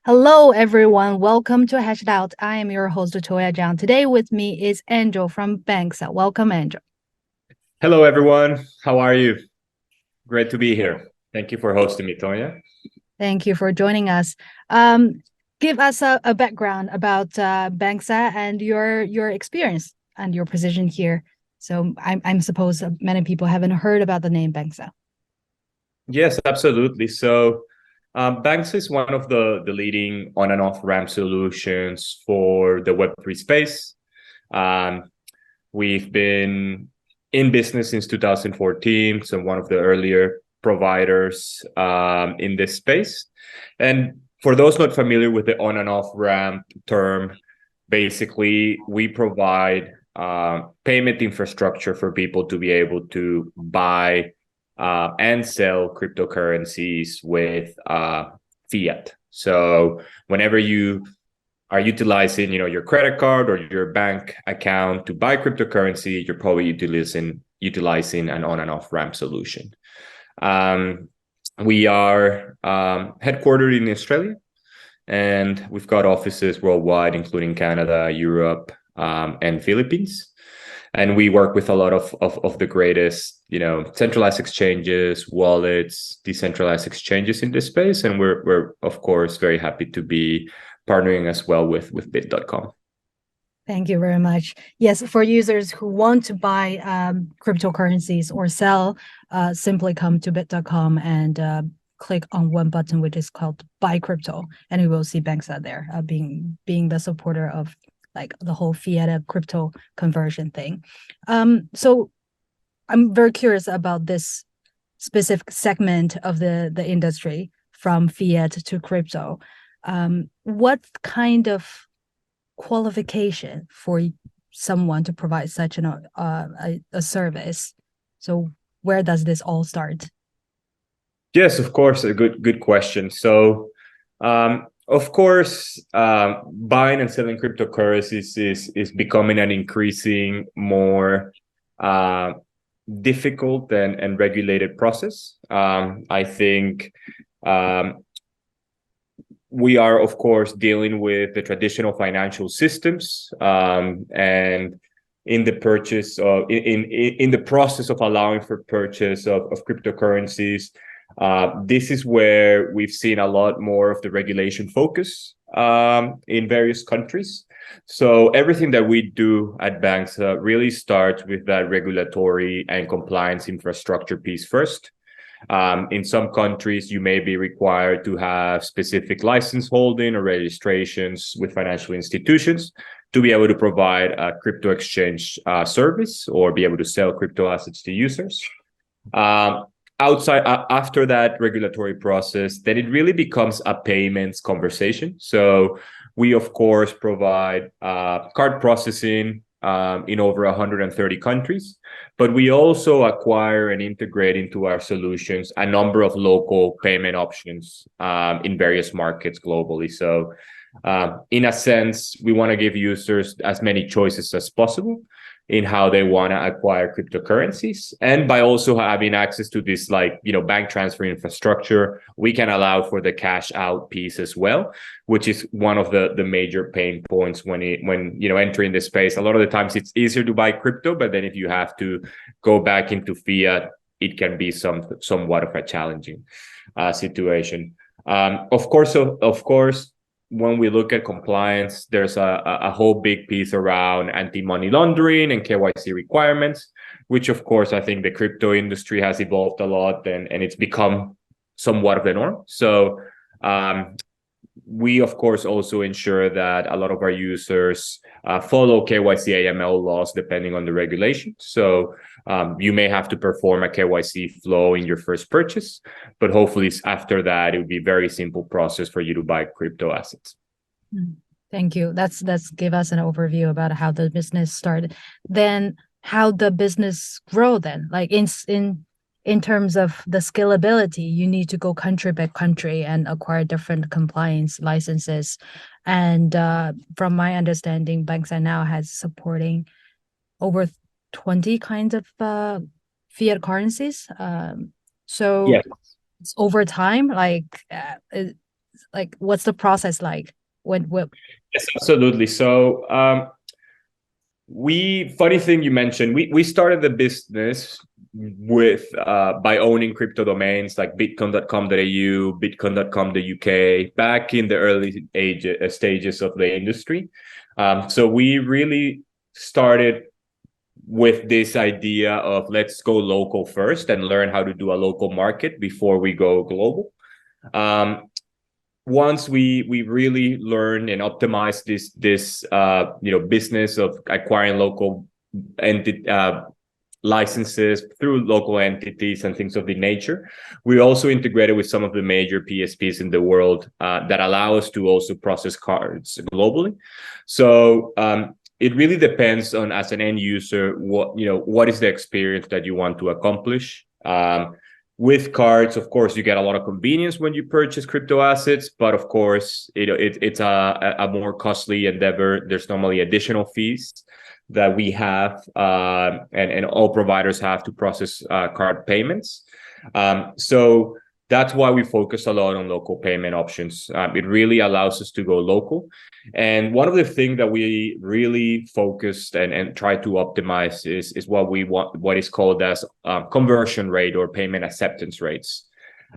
Hello, everyone. Welcome to Hash It Out. I am your host, Toya Zhang. Today with me is Angel from Banxa. Welcome, Angel. Hello, everyone. How are you? Great to be here. Thank you for hosting me, Tonya. Thank you for joining us. Um, Give us a background about Banxa and your experience and your position here. So I'm suppose many people haven't heard about the name Banxa. Yes, absolutely. Banxa is one of the leading on and off ramp solutions for the Web3 space. Um, we've been in business since 2014, so one of the earlier providers in this space. And for those not familiar with the on and off ramp term, basically we provide payment infrastructure for people to be able to buy and sell cryptocurrencies with fiat. So whenever you are utilizing, your credit card or your bank account to buy cryptocurrency, you're probably utilizing an on and off ramp solution. We are headquartered in Australia, and we've got offices worldwide, including Canada, Europe, and Philippines. And we work with a lot of the greatest, centralized exchanges, wallets, decentralized exchanges in this space. And we're of course very happy to be partnering as well with bit.com. Thank you very much. Yes, for users who want to buy cryptocurrencies or sell, simply come to bit.com and click on one button, which is called Buy Crypto, and we will see Banxa there, being the supporter of like the whole fiat crypto conversion thing. So I'm very curious about this specific segment of the industry from fiat to crypto. What kind of qualification for someone to provide such a service? So where does this all start? Yes, of course, a good question. Of course, buying and selling cryptocurrencies is becoming an increasing more uh, difficult and regulated process. I think um, we are, of course, dealing with the traditional financial systems, and in the purchase of in the process of allowing for purchase of cryptocurrencies. This is where we've seen a lot more of the regulation focus in various countries. So everything that we do at banks really starts with that regulatory and compliance infrastructure piece first. In some countries, you may be required to have specific license holding or registrations with financial institutions to be able to provide a crypto exchange service or be able to sell crypto assets to users. Um, After that regulatory process, then it really becomes a payments conversation. So we, of course, provide card processing in over 130 countries, but we also acquire and integrate into our solutions a number of local payment options in various markets globally. In a sense, we want to give users as many choices as possible in how they want to acquire cryptocurrencies. And by also having access to this bank transfer infrastructure, we can allow for the cash out piece as well, which is one of the major pain points when entering the space. A lot of the times it's easier to buy crypto, but then if you have to go back into fiat, it can be somewhat of a challenging situation. Of course, when we look at compliance, there's a whole big piece around anti-money laundering and KYC requirements, which of course I think the crypto industry has evolved a lot and it's become somewhat of the norm. We of course also ensure that a lot of our users follow KYC AML laws depending on the regulation. You may have to perform a KYC flow in your first purchase, but hopefully after that, it would be a very simple process for you to buy crypto assets. Thank you. That's give us an overview about how the business started. Then how the business grow then? Like in terms of the scalability, you need to go country by country and acquire different compliance licenses. And from my understanding, Banxa now has supporting over 20 kinds of fiat currencies. So Yes. it's over time, like like what's the process like? When Yes, absolutely. So funny thing you mentioned, we started the business with by owning crypto domains like bitcoin.com.au, bitcoin.com.uk back in the early stages of the industry. So we really started with this idea of let's go local first and learn how to do a local market before we go global. Once we really learn and optimize this business of acquiring local licenses through local entities and things of the nature, we also integrated with some of the major PSPs in the world that allow us to also process cards globally. So it really depends on, as an end user, what is the experience that you want to accomplish. With cards, of course, you get a lot of convenience when you purchase crypto assets, but of course, it's a more costly endeavor. There's normally additional fees that we have, and all providers have to process card payments. So that's why we focus a lot on local payment options. It really allows us to go local. And one of the things that we really focused and try to optimize is what is called as conversion rate or payment acceptance rates.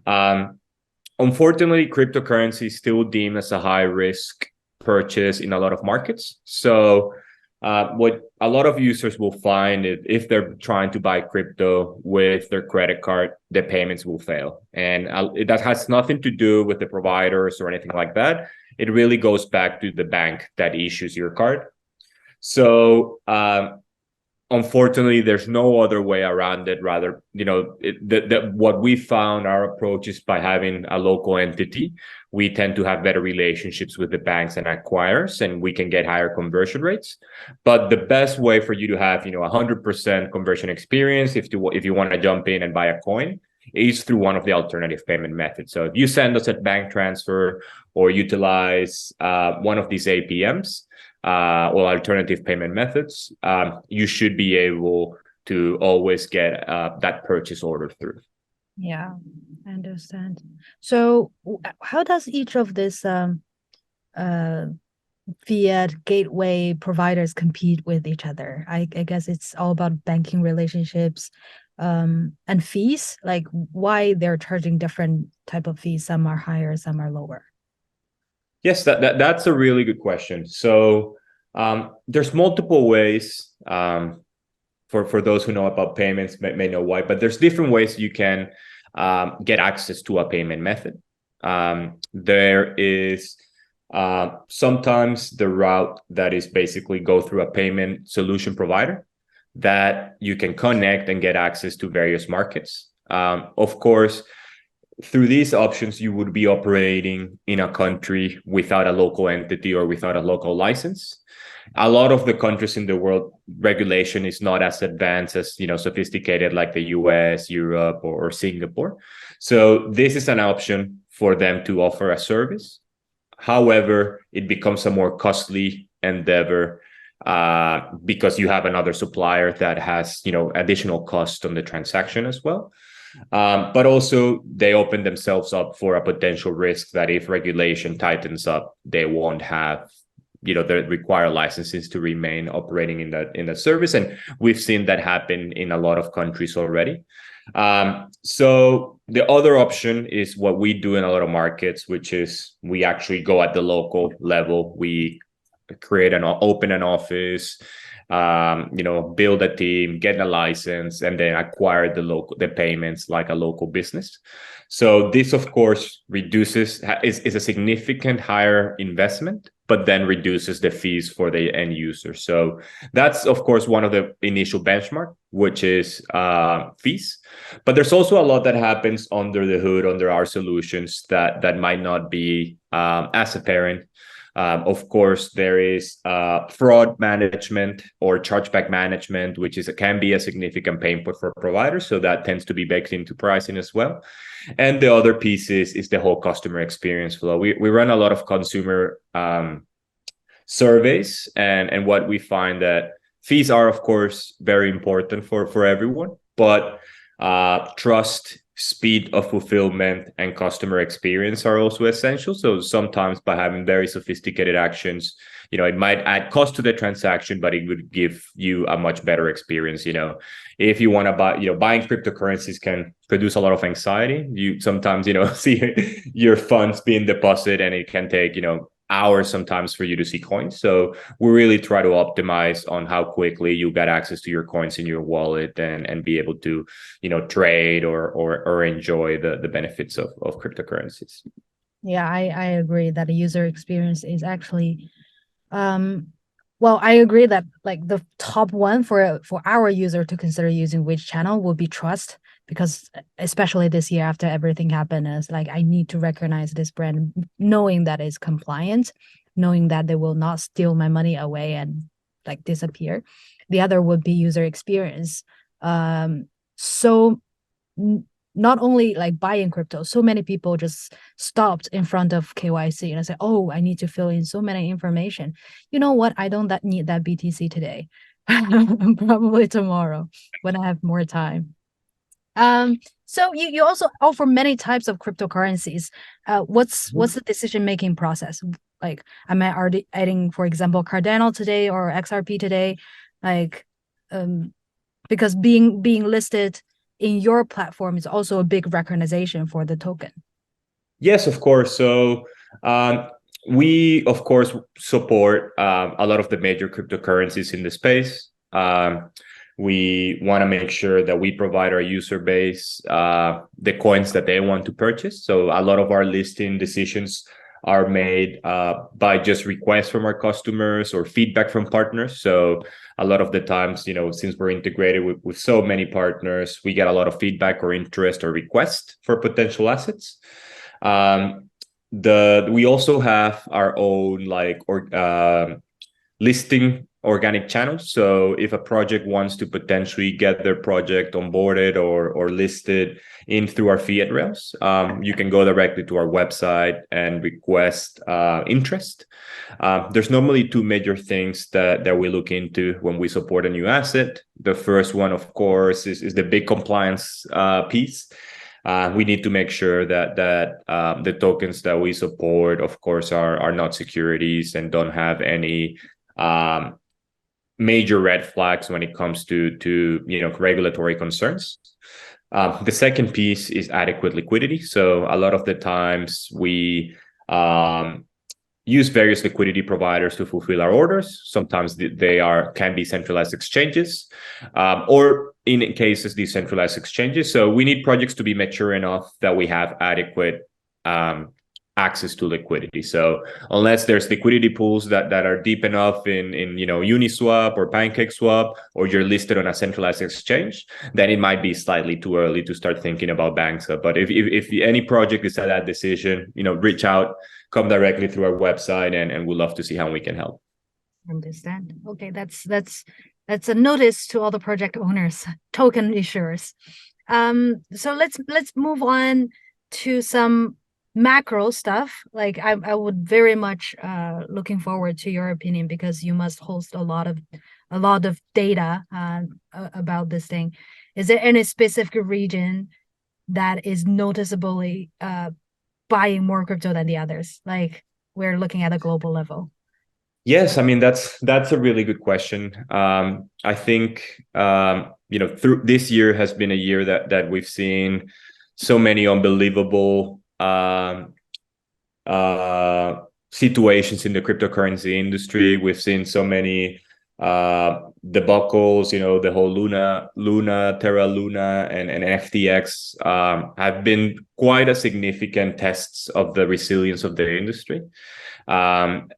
Unfortunately, cryptocurrency is still deemed as a high risk purchase in a lot of markets. So what a lot of users will find is if they're trying to buy crypto with their credit card, the payments will fail. And that has nothing to do with the providers or anything like that. It really goes back to the bank that issues your card. So unfortunately, there's no other way around it. Rather, what we found, our approach is by having a local entity, we tend to have better relationships with the banks and acquirers, and we can get higher conversion rates. But the best way for you to have, 100% conversion experience, if you want to jump in and buy a coin, is through one of the alternative payment methods. So if you send us a bank transfer or utilize one of these APMs, or alternative payment methods, you should be able to always get that purchase order through. Yeah, I understand. So how does each of this fiat gateway providers compete with each other? I guess it's all about banking relationships and fees, like why they're charging different type of fees. Some are higher, some are lower. Yes, that's a really good question. So there's multiple ways. For those who know about payments may know why, but there's different ways you can get access to a payment method. There is sometimes the route that is basically go through a payment solution provider that you can connect and get access to various markets. Of course, through these options, you would be operating in a country without a local entity or without a local license. A lot of the countries in the world, regulation is not as advanced as, sophisticated like the US, Europe, or Singapore. So this is an option for them to offer a service. However, it becomes a more costly endeavor because you have another supplier that has, additional cost on the transaction as well. But also they open themselves up for a potential risk that if regulation tightens up, they won't have, they require licenses to remain operating in that service. And we've seen that happen in a lot of countries already. So the other option is what we do in a lot of markets, which is we actually go at the local level. We open an office, build a team, get a license, and then acquire the payments like a local business. So this, of course, is a significant higher investment, but then reduces the fees for the end user. So that's, of course, one of the initial benchmark, which is fees. But there's also a lot that happens under the hood, under our solutions that might not be as apparent. Of course, there is fraud management or chargeback management, which can be a significant pain point for providers. So that tends to be baked into pricing as well. And the other piece is the whole customer experience flow. We run a lot of consumer surveys, and what we find that fees are, of course, very important for everyone, but trust speed of fulfillment and customer experience are also essential. So sometimes by having very sophisticated actions, it might add cost to the transaction, but it would give you a much better experience. If you want to buy, buying cryptocurrencies can produce a lot of anxiety. You sometimes, see your funds being deposited, and it can take, hours sometimes for you to see coins. So we really try to optimize on how quickly you get access to your coins in your wallet and be able to, trade or enjoy the benefits of cryptocurrencies. Yeah, I agree that the user experience is actually well, I agree that like the top one for our user to consider using which channel would be trust, because especially this year after everything happened, is like I need to recognize this brand, knowing that it's compliant, knowing that they will not steal my money away and like disappear. The other would be user experience. So not only like buying crypto, so many people just stopped in front of KYC and I said, oh, I need to fill in so many information. You know what? I don't need that BTC today. Probably tomorrow when I have more time. So you also offer many types of cryptocurrencies. What's the decision making process? Like, am I already adding, for example, Cardano today or XRP today? Like, because being listed in your platform is also a big recognition for the token. Yes, of course. So we, of course, support a lot of the major cryptocurrencies in the space. We want to make sure that we provide our user base the coins that they want to purchase. So a lot of our listing decisions are made by just requests from our customers or feedback from partners. So a lot of the times, since we're integrated with so many partners, we get a lot of feedback or interest or request for potential assets. We also have our own listing organic channels. So if a project wants to potentially get their project onboarded or listed in through our fiat rails, you can go directly to our website and request interest. There's normally two major things that we look into when we support a new asset. The first one, of course, is the big compliance piece. We need to make sure that the tokens that we support, of course, are not securities and don't have any major red flags when it comes to regulatory concerns. The second piece is adequate liquidity. So a lot of the times we use various liquidity providers to fulfill our orders. Sometimes they can be centralized exchanges, or in cases decentralized exchanges. So we need projects to be mature enough that we have adequate access to liquidity. So unless there's liquidity pools that are deep enough in Uniswap or PancakeSwap, or you're listed on a centralized exchange, then it might be slightly too early to start thinking about Banxa. But if any project is at that decision, reach out, come directly through our website, and we'd love to see how we can help. Understand. Okay, that's a notice to all the project owners, token issuers. So let's move on to some macro stuff. Like I would very much looking forward to your opinion, because you must host a lot of data about this thing. Is there any specific region that is noticeably buying more crypto than the others? Like we're looking at a global level. Yes, I mean that's a really good question. I think through this year has been a year that we've seen so many unbelievable situations in the cryptocurrency industry. We've seen so many debacles. The whole Luna, Terra Luna, and FTX have been quite a significant tests of the resilience of the industry. And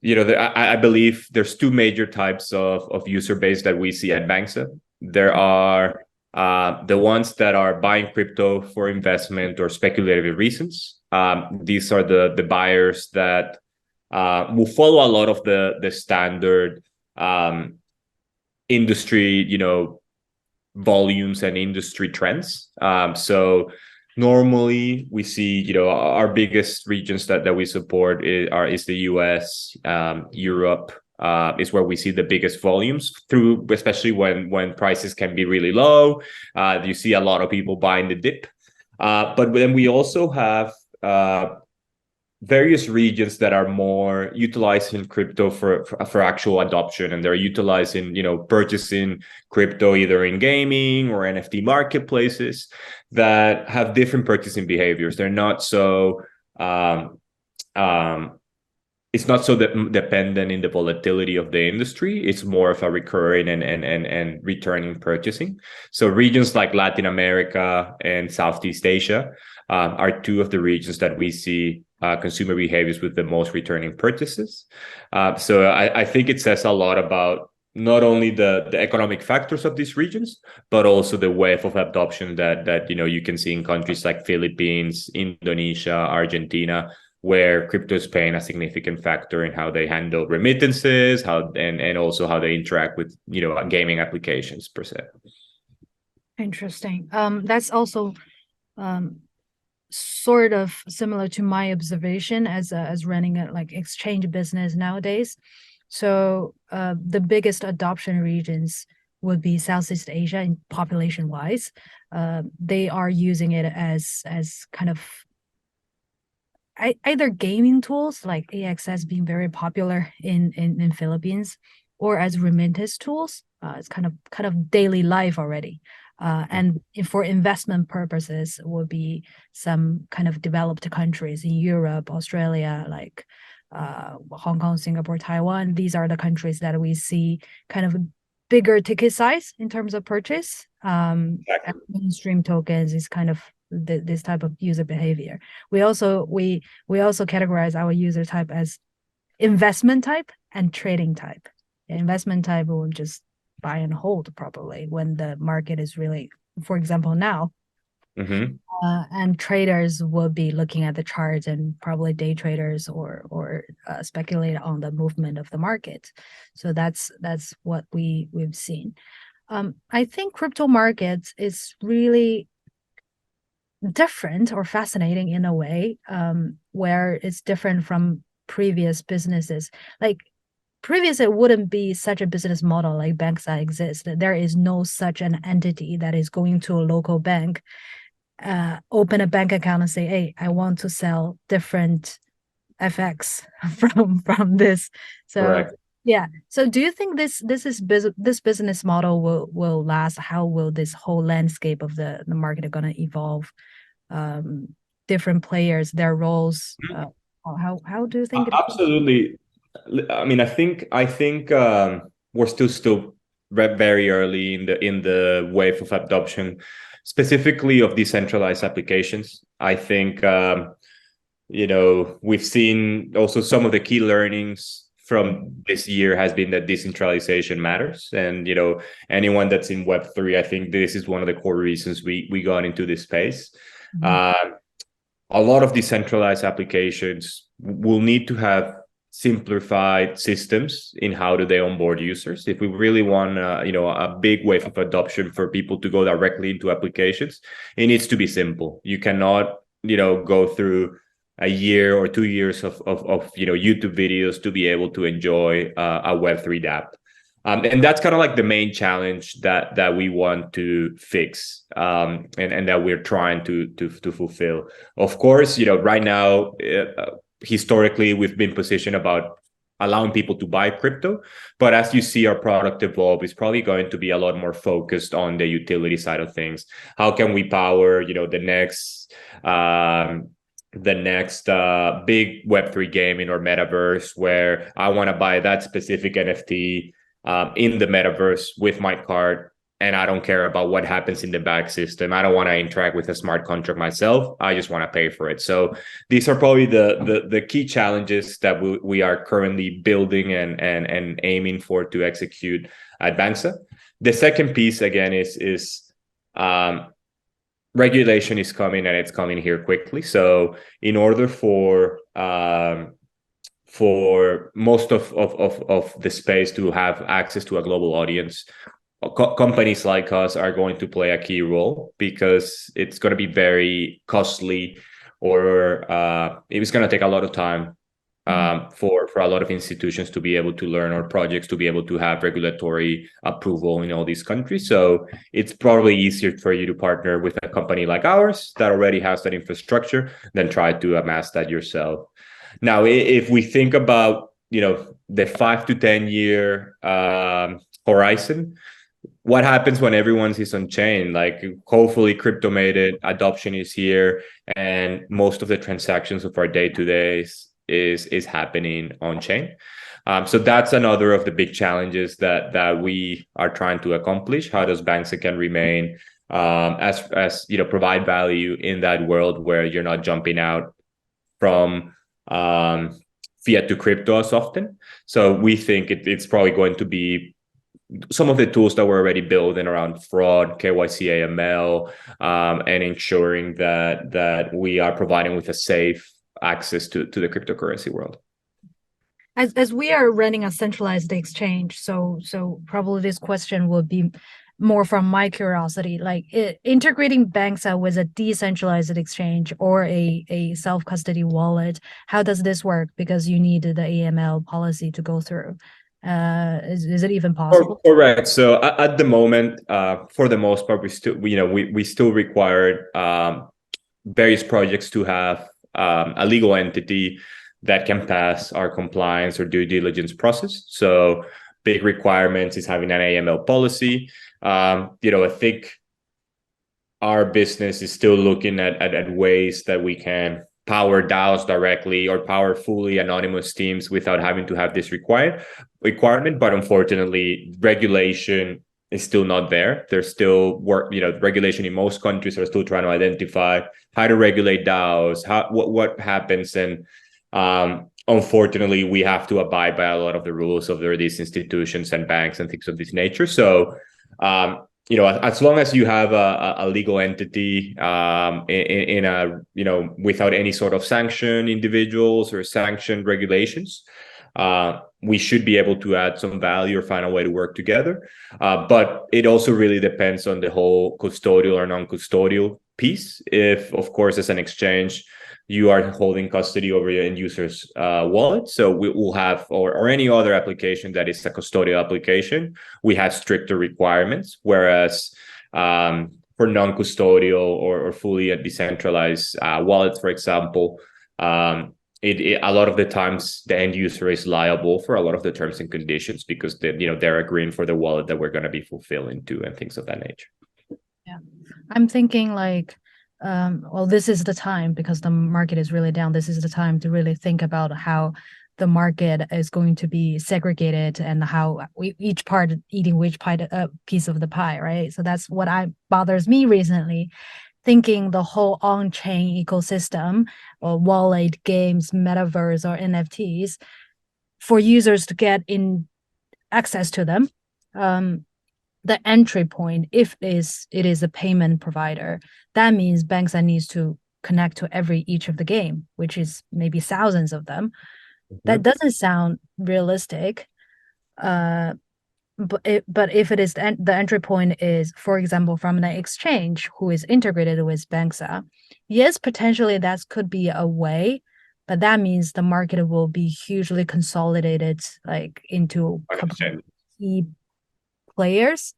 I believe there's two major types of user base that we see at Banxa. There are the ones that are buying crypto for investment or speculative reasons. These are the buyers that will follow a lot of the standard industry, volumes and industry trends. So normally we see, our biggest regions that we support is the US, Europe, is where we see the biggest volumes through, especially when prices can be really low. You see a lot of people buying the dip. But then we also have various regions that are more utilizing crypto for actual adoption, and they're utilizing, purchasing crypto either in gaming or NFT marketplaces that have different purchasing behaviors. They're not so it's not so dependent in the volatility of the industry. It's more of a recurring and returning purchasing. So regions like Latin America and Southeast Asia are two of the regions that we see consumer behaviors with the most returning purchases. So I think it says a lot about not only the economic factors of these regions, but also the wave of adoption that you can see in countries like Philippines, Indonesia, Argentina, where crypto is playing a significant factor in how they handle remittances, and also how they interact with gaming applications per se. Interesting. That's also sort of similar to my observation as running a like exchange business nowadays. So the biggest adoption regions would be Southeast Asia in population wise. They are using it as kind of either gaming tools like AXS being very popular in Philippines, or as remittance tools. It's kind of daily life already. And for investment purposes would be some kind of developed countries in Europe, Australia, like Hong Kong, Singapore, Taiwan. These are the countries that we see kind of bigger ticket size in terms of purchase. Exactly. And mainstream tokens is kind of this type of user behavior. We also categorize our user type as investment type and trading type. Investment type will just buy and hold probably when the market is really, for example, now. Mm-hmm. And traders will be looking at the charts, and probably day traders or speculate on the movement of the market. So that's what we've seen. I think crypto markets is really different or fascinating in a way, where it's different from previous businesses. Like previous, it wouldn't be such a business model like Banxa exists. There is no such an entity that is going to a local bank, open a bank account and say, hey, I want to sell different FX from this. So correct. Yeah. So do you think this business model will last? How will this whole landscape of the market going to evolve? Different players, their roles. How do you think it absolutely? I mean, I think we're still very early in the wave of adoption, specifically of decentralized applications. I think we've seen also some of the key learnings from this year has been that decentralization matters, and anyone that's in Web3, I think this is one of the core reasons we got into this space. Mm-hmm. A lot of decentralized applications will need to have simplified systems in how do they onboard users. If we really want a big wave of adoption for people to go directly into applications, it needs to be simple. You cannot go through a year or 2 years of YouTube videos to be able to enjoy a Web3 app. And that's kind of like the main challenge that we want to fix, and that we're trying to fulfill. Of course, right now, historically, we've been positioned about allowing people to buy crypto, but as you see our product evolve, it's probably going to be a lot more focused on the utility side of things. How can we power the next big Web3 gaming or metaverse, where I want to buy that specific NFT in the metaverse with my card, and I don't care about what happens in the back system. I don't want to interact with a smart contract myself. I just want to pay for it. So these are probably the key challenges that we are currently building and aiming for to execute at Banxa. The second piece again is regulation is coming, and it's coming here quickly. So in order for most of the space to have access to a global audience, companies like us are going to play a key role, because it's going to be very costly, or it's going to take a lot of time for a lot of institutions to be able to learn, or projects to be able to have regulatory approval in all these countries. So it's probably easier for you to partner with a company like ours that already has that infrastructure than try to amass that yourself. Now, if we think about, the 5 to 10 year horizon, what happens when everyone is on chain? Like, hopefully crypto made it, adoption is here, and most of the transactions of our day-to-day is happening on chain. So that's another of the big challenges that we are trying to accomplish. How does Banxa can remain as provide value in that world where you're not jumping out from fiat to crypto as often? So we think it's probably going to be some of the tools that we're already building around fraud, KYC, AML, and ensuring that we are providing with a safe access to the cryptocurrency world. As we are running a centralized exchange, so probably this question will be more from my curiosity, like integrating Banxa with a decentralized exchange or a self-custody wallet. How does this work? Because you need the AML policy to go through. Is it even possible? Correct. So at the moment, for the most part, we still require various projects to have a legal entity that can pass our compliance or due diligence process. So big requirements is having an AML policy. I think our business is still looking at ways that we can power DAOs directly or power fully anonymous teams without having to have this requirement. But unfortunately, regulation is still not there. There's still regulation in most countries are still trying to identify how to regulate DAOs, what happens. And unfortunately, we have to abide by a lot of the rules of these institutions and banks and things of this nature. So as long as you have a legal entity in a without any sort of sanction individuals or sanctioned regulations, we should be able to add some value or find a way to work together. But it also really depends on the whole custodial or non-custodial piece. If, of course, as an exchange, you are holding custody over your end user's wallet. So we will have, or any other application that is a custodial application, we have stricter requirements. Whereas for non-custodial or fully decentralized wallets, for example, a lot of the times the end user is liable for a lot of the terms and conditions because they're agreeing for the wallet that we're going to be fulfilling to and things of that nature. Yeah, I'm thinking like, well, this is the time because the market is really down. This is the time to really think about how the market is going to be segregated and how each part eating which piece of the pie, right? So that's what bothers me recently, thinking the whole on-chain ecosystem or wallet, games, metaverse, or NFTs for users to get in access to them. The entry point, if it is a payment provider, that means Banxa needs to connect to each of the game, which is maybe thousands of them. Mm-hmm. That doesn't sound realistic. But if it is the entry point is, for example, from an exchange who is integrated with Banxa, yes, potentially that could be a way, but that means the market will be hugely consolidated, like into a couple of key players.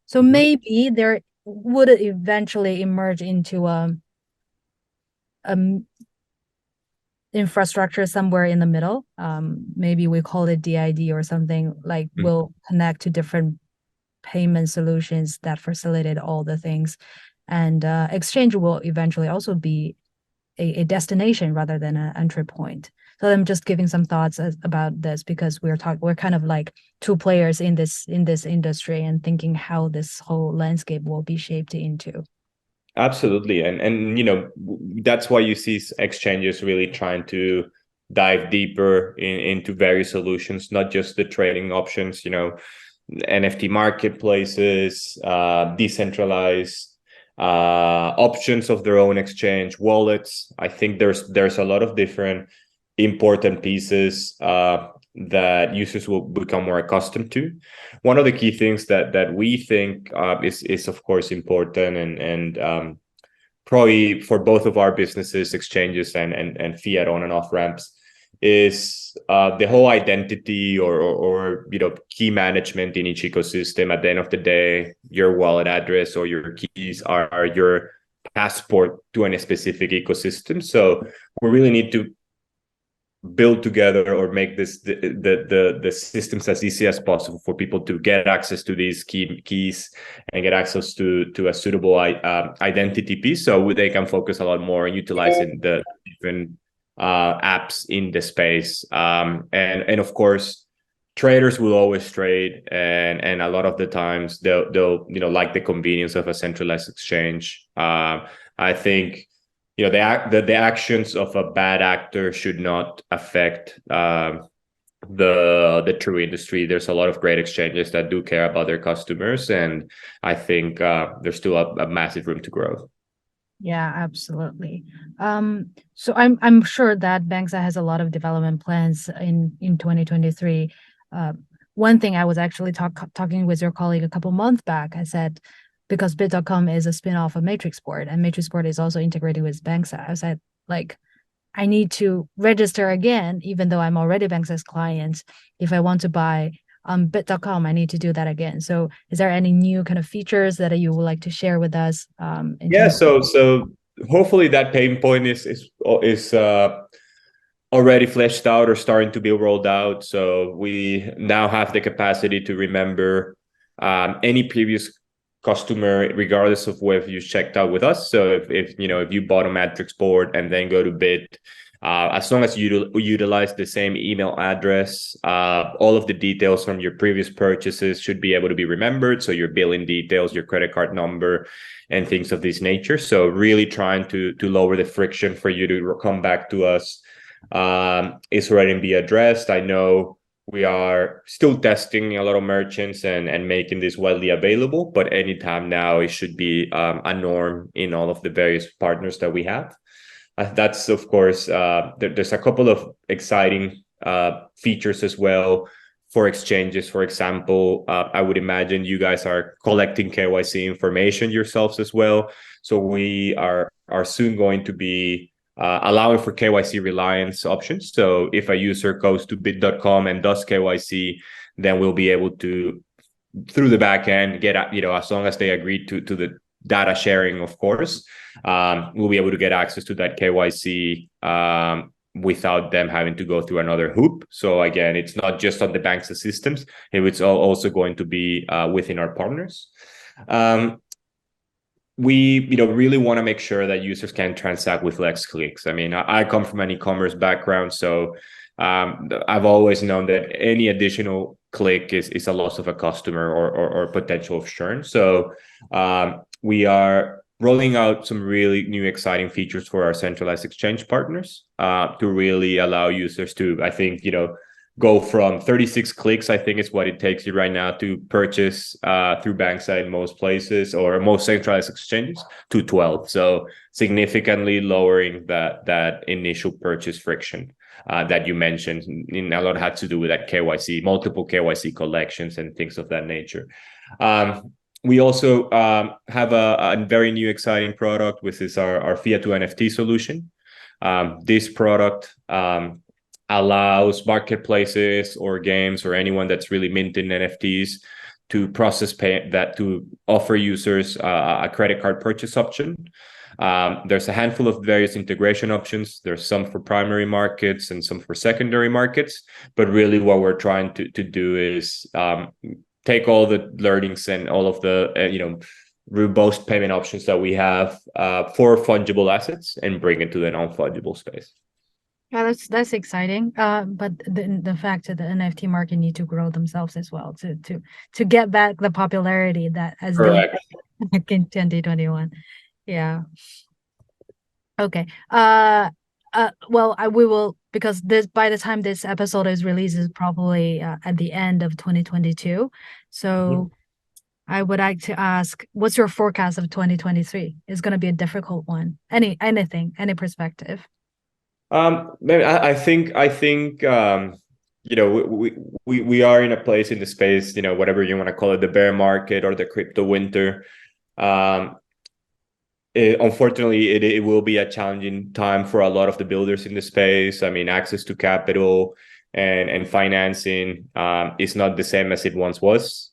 So maybe there would eventually emerge into a infrastructure somewhere in the middle. Maybe we call it DID or something, like will connect to different payment solutions that facilitate all the things. And exchange will eventually also be a destination rather than an entry point. So I'm just giving some thoughts about this because we're kind of like two players in this industry and thinking how this whole landscape will be shaped into. Absolutely. And that's why you see exchanges really trying to dive deeper into various solutions, not just the trading options, NFT marketplaces, decentralized options of their own exchange, wallets. I think there's a lot of different important pieces that users will become more accustomed to. One of the key things that we think is of course important and probably for both of our businesses, exchanges and fiat on and off ramps, is the whole identity or key management in each ecosystem. At the end of the day, your wallet address or your keys are your passport to any specific ecosystem. So we really need to build together or make this the systems as easy as possible for people to get access to these keys and get access to a suitable identity piece, so they can focus a lot more on utilizing the different apps in the space. And of course, traders will always trade, and a lot of the times they'll like the convenience of a centralized exchange. I think the actions of a bad actor should not affect the true industry. There's a lot of great exchanges that do care about their customers, and I think there's still a massive room to grow. Yeah, absolutely. So I'm sure that Banxa has a lot of development plans in 2023. One thing I was actually talking with your colleague a couple months back, I said, because Bit.com is a spin-off of Matrixport, and Matrixport is also integrated with Banxa. I said, like, I need to register again, even though I'm already Banxa's client. If I want to buy on Bit.com, I need to do that again. So is there any new kind of features that you would like to share with us? Yeah, so hopefully that pain point is already fleshed out or starting to be rolled out. So we now have the capacity to remember any previous customer, regardless of whether you checked out with us. So if you bought a Matrixport and then go to Bit, as long as you utilize the same email address, all of the details from your previous purchases should be able to be remembered. So your billing details, your credit card number, and things of this nature. So really trying to lower the friction for you to come back to us is already be addressed. I know we are still testing a lot of merchants and making this widely available, but anytime now it should be a norm in all of the various partners that we have. That's, of course, there's a couple of exciting features as well for exchanges. For example, I would imagine you guys are collecting KYC information yourselves as well. So we are soon going to be allowing for KYC reliance options. So if a user goes to bit.com and does KYC, then we'll be able to, through the backend, get as long as they agree to the data sharing, of course, we'll be able to get access to that KYC without them having to go through another hoop. So again, it's not just on the bank's systems; it's also going to be within our partners. We really want to make sure that users can transact with less clicks. I mean, I come from an e-commerce background, so I've always known that any additional click is a loss of a customer or potential of churn. So we are rolling out some really new exciting features for our centralized exchange partners to really allow users to, I think, go from 36 clicks, I think is what it takes you right now to purchase through Banxa in most places or most centralized exchanges, to 12. So significantly lowering that initial purchase friction that you mentioned. And a lot had to do with that KYC, multiple KYC collections and things of that nature. We also have a very new exciting product, which is our fiat to NFT solution. This product allows marketplaces or games or anyone that's really minting NFTs to process to offer users a credit card purchase option. There's a handful of various integration options. There's some for primary markets and some for secondary markets. But really what we're trying to do is take all the learnings and all of the robust payment options that we have for fungible assets and bring it to the non-fungible space. Yeah, that's exciting. But the fact that the NFT market need to grow themselves as well to get back the popularity that as they back in 2021. Yeah. Okay. Well, we will, because by the time this episode is released is probably at the end of 2022. So I would like to ask, what's your forecast of 2023? It's going to be a difficult one. Any perspective? I think we are in a place in the space, you know, whatever you want to call it, the bear market or the crypto winter. Unfortunately, it will be a challenging time for a lot of the builders in the space. I mean, access to capital and financing is not the same as it once was.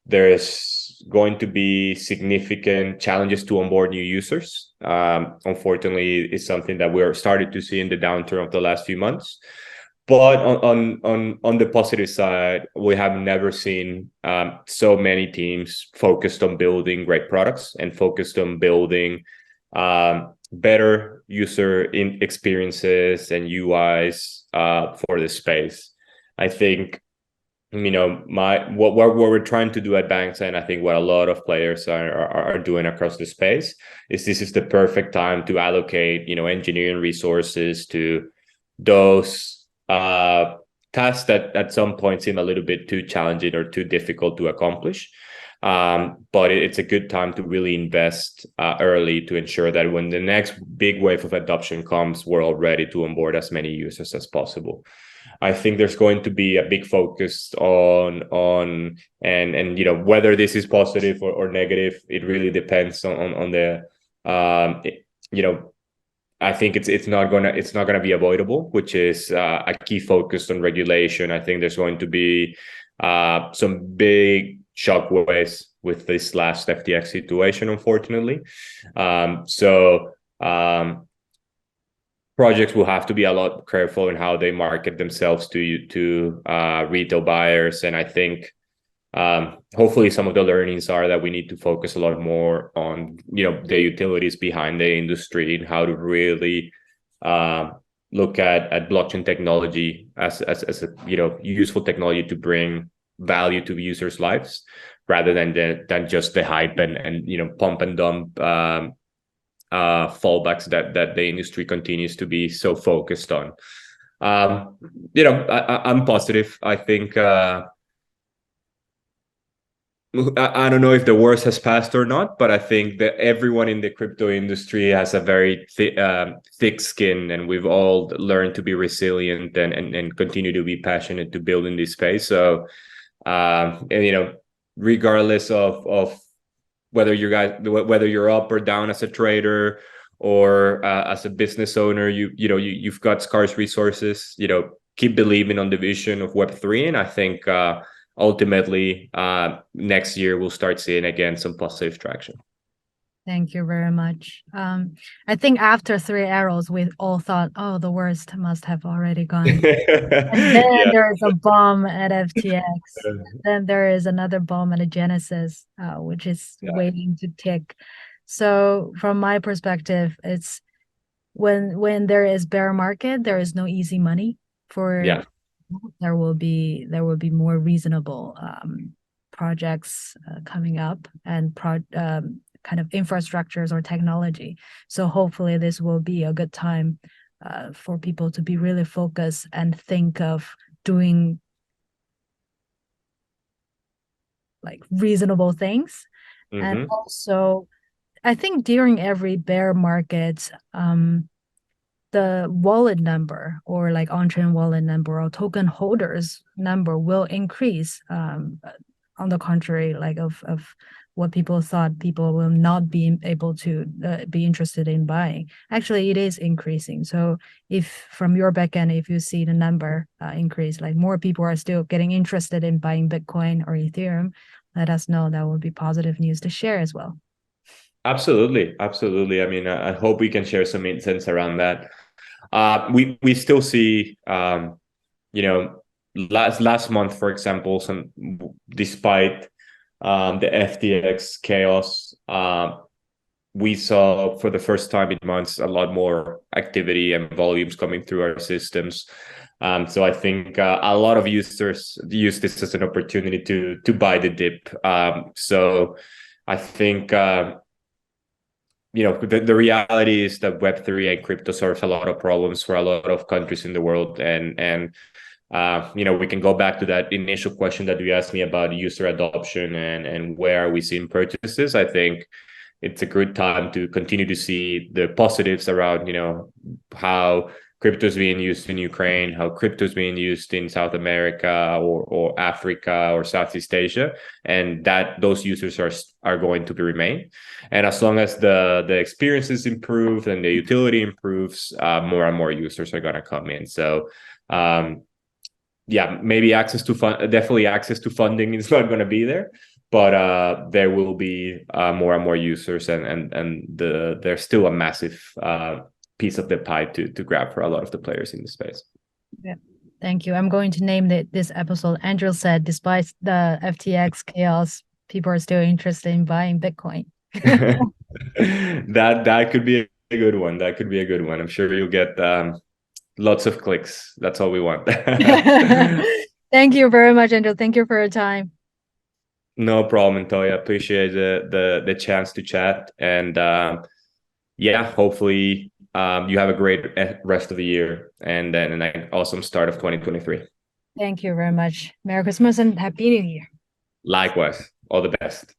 There's going to be significant challenges to onboard new users. Unfortunately, it's something that we're starting to see in the downturn of the last few months. But on the positive side, we have never seen so many teams focused on building great products and focused on building better user experiences and UIs for the space. I think what we're trying to do at Banxa, and I think what a lot of players are doing across the space, is this is the perfect time to allocate engineering resources to those tasks that at some point seem a little bit too challenging or too difficult to accomplish. But it's a good time to really invest early to ensure that when the next big wave of adoption comes, we're all ready to onboard as many users as possible. I think there's going to be a big focus on and whether this is positive or negative, it really depends on the I think it's not gonna be avoidable, which is a key focus on regulation. I think there's going to be some big shockwaves with this last FTX situation, unfortunately. So projects will have to be a lot careful in how they market themselves to retail buyers, and I think hopefully some of the learnings are that we need to focus a lot more on the utilities behind the industry and how to really look at blockchain technology as a useful technology to bring value to users' lives rather than just the hype and pump and dump fallbacks that the industry continues to be so focused on. I'm positive. I think I don't know if the worst has passed or not, but I think that everyone in the crypto industry has a very thick skin, and we've all learned to be resilient and continue to be passionate to build in this space. So, regardless of whether you're up or down as a trader or as a business owner, you've got scarce resources. Keep believing on the vision of Web3, and I think ultimately next year we'll start seeing again some positive traction. Thank you very much. I think after 3 arrows, we all thought, oh, the worst must have already gone. And then there's a bomb at FTX. Then there is another bomb at a Genesis, which is waiting to tick. So from my perspective, it's when there is bear market, there is no easy money for there will be more reasonable projects coming up and kind of infrastructures or technology. So hopefully this will be a good time for people to be really focused and think of doing like reasonable things. Mm-hmm. And also, I think during every bear market, the wallet number or like on-chain wallet number or token holders number will increase. On the contrary, like of what people thought people will not be able to be interested in buying. Actually, it is increasing. So if from your backend, if you see the number increase, like more people are still getting interested in buying Bitcoin or Ethereum, let us know. That would be positive news to share as well. Absolutely. I mean, I hope we can share some insights around that. We still see, last month, for example, despite the FTX chaos, we saw for the first time in months a lot more activity and volumes coming through our systems. So I think a lot of users use this as an opportunity to buy the dip. So I think the reality is that Web3 and crypto solves a lot of problems for a lot of countries in the world, and we can go back to that initial question that you asked me about user adoption and where are we seeing purchases. I think it's a good time to continue to see the positives around how crypto is being used in Ukraine, how crypto is being used in South America or Africa or Southeast Asia, and that those users are going to remain. And as long as the experiences improve and the utility improves, more and more users are going to come in. So yeah, maybe definitely access to funding is not going to be there, but there will be more and more users, and there's still a massive piece of the pie to grab for a lot of the players in the space. Yeah, thank you. I'm going to name this episode. Andrew said, despite the FTX chaos, people are still interested in buying Bitcoin. That could be a good one. That could be a good one. I'm sure you'll get lots of clicks. That's all we want. Thank you very much, Andrew. Thank you for your time. No problem, Toya. Appreciate the chance to chat, and yeah, hopefully you have a great rest of the year and then an awesome start of 2023. Thank you very much. Merry Christmas and Happy New Year. Likewise. All the best.